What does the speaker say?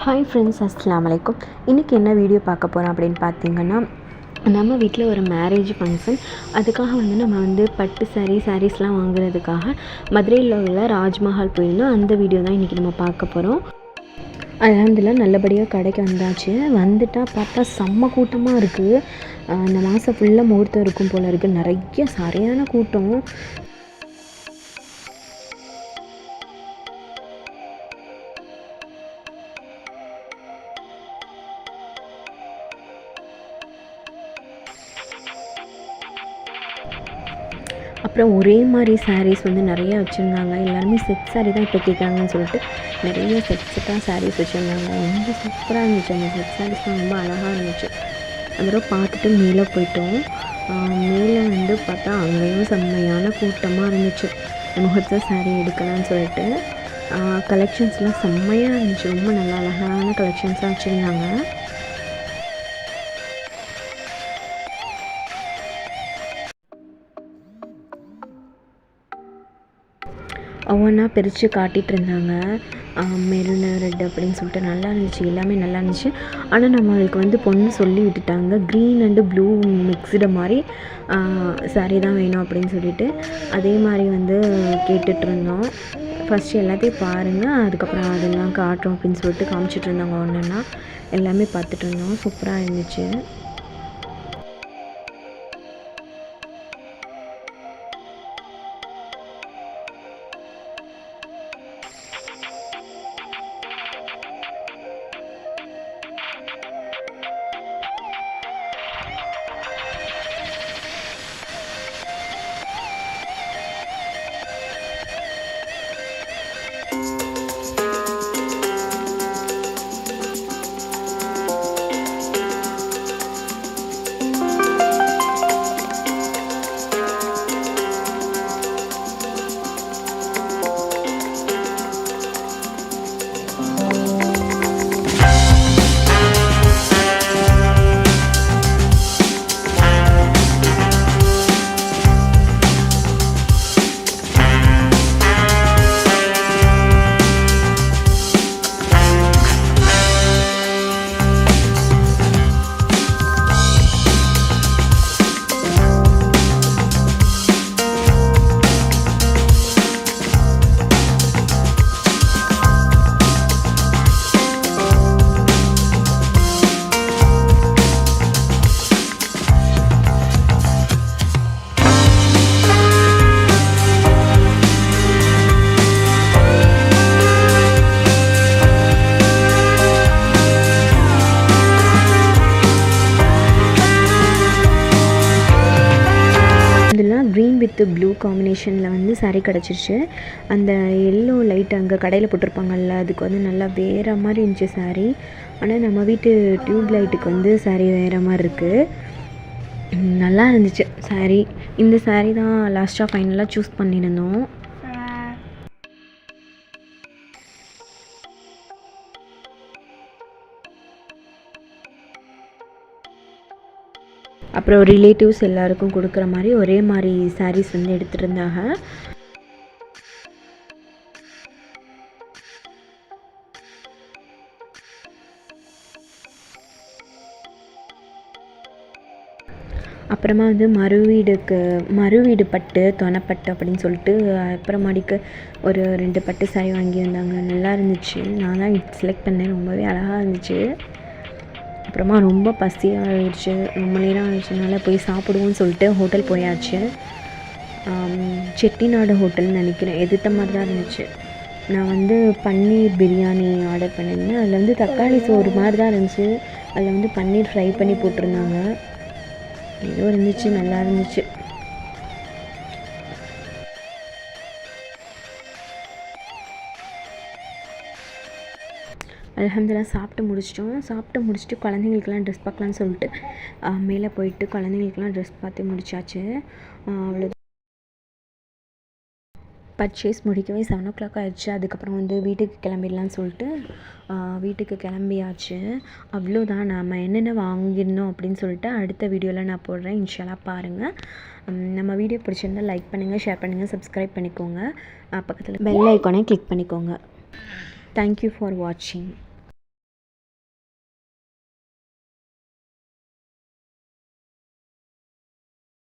Hi friends, அஸ்ஸலாமு அலைக்கும். இன்றைக்கி என்ன வீடியோ பார்க்க போகிறோம் அப்படின்னு பார்த்தீங்கன்னா, நம்ம வீட்டில் ஒரு மேரேஜ் ஃபங்க்ஷன். அதுக்காக நம்ம பட்டு சாரீஸ்லாம் வாங்குறதுக்காக மதுரையில் உள்ள ராஜ்மஹால் போயிருந்தோம். அந்த வீடியோ தான் இன்றைக்கி நம்ம பார்க்க போகிறோம். அல்ஹம்துலில்லாஹ் நல்லபடியாக கடைக்கு வந்தாச்சு. வந்துட்டால் பார்த்தா செம்ம கூட்டமாக இருக்குது. இந்த மாதம் ஃபுல்லாக முகூர்த்தம் இருக்கும் போல் இருக்குது. நிறைய சரியான கூட்டம். அப்புறம் ஒரே மாதிரி சாரீஸ் நிறையா வச்சுருந்தாங்க. எல்லாருமே செட் சாரீ தான் இப்போ கேட்குறாங்கன்னு சொல்லிட்டு நிறைய செட்டாக சாரீஸ் வச்சுருந்தாங்க. ரொம்ப சூப்பராக இருந்துச்சு. அந்த செட் சாரீஸ்லாம் ரொம்ப அழகாக இருந்துச்சு. அப்புறம் பார்த்துட்டு மேலே போயிட்டோம். மேலே பார்த்தா அங்கேயும் செம்மையான கூட்டமாக இருந்துச்சு. முகூர்த்த சாரீ எடுக்கலான்னு சொல்லிட்டு கலெக்ஷன்ஸ்லாம் செம்மையாக இருந்துச்சு. ரொம்ப நல்லா அழகான கலெக்ஷன்ஸ்லாம் வச்சுருந்தாங்க. ஒவ்வொன்றா பிரித்து காட்டிகிட்டு இருந்தாங்க. மெரூன், ரெட் அப்படின்னு சொல்லிட்டு நல்லா இருந்துச்சு. எல்லாமே நல்லா இருந்துச்சு. ஆனால் நம்மளுக்கு பொண்ணு சொல்லி விட்டுட்டாங்க, க்ரீன் அண்டு ப்ளூ மிக்ஸ்டு மாதிரி சாரீ தான் வேணும் அப்படின்னு சொல்லிட்டு. அதே மாதிரி கேட்டுட்ருந்தோம். ஃபஸ்ட்டு எல்லாத்தையும் பாருங்கள், அதுக்கப்புறம் அதெல்லாம் காட்டுறோம் அப்படின்னு சொல்லிட்டு காமிச்சிட்டு இருந்தாங்க. ஒன்றுன்னா எல்லாமே பார்த்துட்டு இருந்தோம். சூப்பராக இருந்துச்சு. க்ரீன் வித் ப்ளூ காம்பினேஷனில் சாரீ கிடச்சிருச்சு. அந்த எல்லோ லைட் அங்கே கடையில் போட்டிருப்பாங்கல்ல, அதுக்கு நல்லா வேறு மாதிரி இருந்துச்சு சாரீ. ஆனால் நம்ம வீட்டு டியூப் லைட்டுக்கு சாரீ வேறு மாதிரி இருக்குது. நல்லா இருந்துச்சு சாரீ. இந்த சாரீ தான் லாஸ்ட்டாக ஃபைனலாக சூஸ் பண்ணியிருந்தோம். அப்புறம் ரிலேட்டிவ்ஸ் எல்லாருக்கும் கொடுக்குற மாதிரி ஒரே மாதிரி சாரீஸ் எடுத்துகிட்டு இருந்தாங்க. அப்புறமா மறுவீடு பட்டு தொனைப்பட்டு அப்படின்னு சொல்லிட்டு அப்புறமாடிக்கு ஒரு 2 பட்டு சாரீ வாங்கியிருந்தாங்க. நல்லா இருந்துச்சு. நான் தான் செலக்ட் பண்ணேன். ரொம்பவே அழகாக இருந்துச்சு. அப்புறமா ரொம்ப பசியாகிடுச்சு. ரொம்ப நேரம் ஆகிடுச்சுனால போய் சாப்பிடுவோன்னு சொல்லிட்டு ஹோட்டல் போயாச்சு. செட்டிநாடு ஹோட்டல்னு நினைக்கிறேன். எதிர்த்த மாதிரி தான் இருந்துச்சு. நான் பன்னீர் பிரியாணி ஆர்டர் பண்ணியிருந்தேன். அதில் தக்காளி சோறு மாதிரி தான் இருந்துச்சு. அதில் பன்னீர் ஃப்ரை பண்ணி போட்டிருந்தாங்க. ஏதோ இருந்துச்சு, நல்லா இருந்துச்சு. அல்ஹம்துலில்லாஹ் சாப்பிட்டு முடிச்சுட்டு குழந்தைங்களுக்கெல்லாம் ட்ரெஸ் பார்க்கலான்னு சொல்லிட்டு மேலே போயிட்டு குழந்தைங்களுக்கெல்லாம் ட்ரெஸ் பார்த்து முடிச்சாச்சு. அவ்வளோ பர்ச்சேஸ் முடிக்கவே 7 o'clock ஆயிடுச்சு. அதுக்கப்புறம் வீட்டுக்கு கிளம்பிடலான்னு சொல்லிட்டு வீட்டுக்கு கிளம்பியாச்சு. அவ்வளோதான். நாம் என்னென்ன வாங்கியிருந்தோம் அப்படின்னு சொல்லிட்டு அடுத்த வீடியோவில் நான் போடுறேன். இன்ஷால்லாஹ் பாருங்கள். நம்ம வீடியோ பிடிச்சிருந்தால் லைக் பண்ணுங்கள், ஷேர் பண்ணுங்கள், சப்ஸ்கிரைப் பண்ணிக்கோங்க. பக்கத்தில் பெல் ஐக்கானை கிளிக் பண்ணிக்கோங்க. தேங்க்யூ ஃபார் வாட்சிங்.